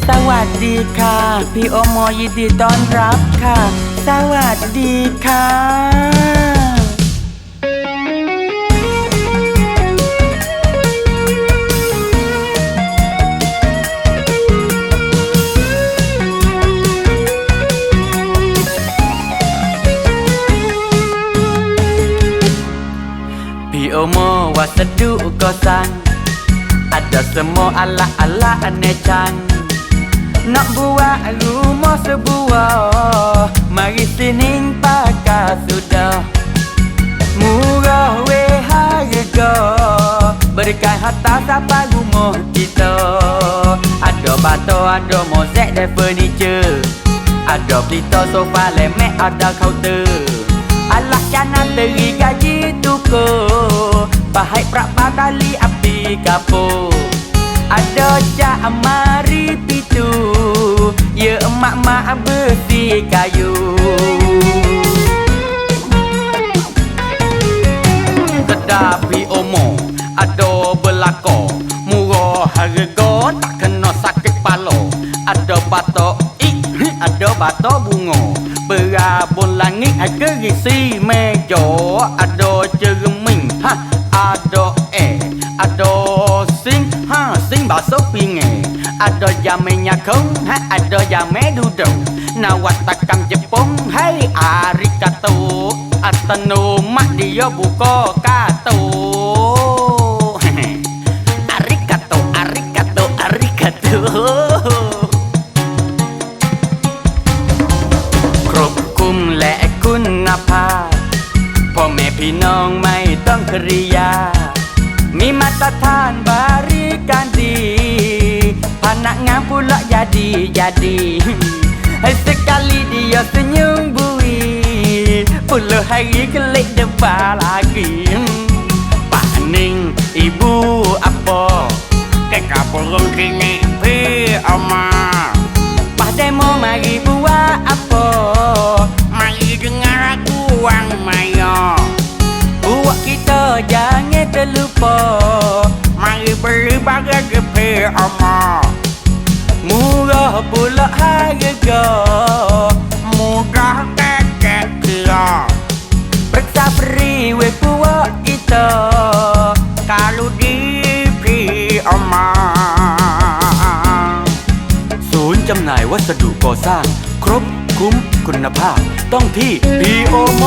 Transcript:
สวัสดีค่ะพี่โอโมยินดีต้อนรับค่ะสวัสดีค่ะพี่โอโมวัสดุก่อสร้างada semua alat-alat anecang. Nak buat rumah sebuah, mari sini pakai sudah. Murah weh harga, berikan harta sampai rumah kita. Ada batu, ada mozaik dan furniture. Ada pelita, sofa, lemek, ada kaunter. Alat jangan teri gaji tukur. Pahai prak tali api kapur. Ada jak mari pitu. Ya emak-mak besi kayu. Tetapi omo ada belako. Murah harga tak kena sakit kepala. Ada batok ada batok bunga. Berabun langit kerisi meja. Ada cermin ada ada sing basuh pinggan. Ada jamin nyakung ada jamin duduk. Nawatakam Jepun hai arigato. Atano mak dia buka kato. Arigato arigato arigato. Kropคุมและคุณภาพพ่อแม่พี่น้องไม่ต้องเครียดมีมาตรฐานบริการดีพนักงานpula jadi sekali dia senyum bui puluh hari kelik depan lagi Pak Ning ibu apa kekapurung kini pi oma Pak Demo mari buat apa mari dengar aku wang mayo buat kita jangan terlupa mari berbagi kepe oma murah pula harga murah kakek kira periksa free we buat kita kalau di pi omaศูนย์จำหน่ายวัสดุก่อสร้างครบคุ้มคุณภาพต้องที่พีโอโม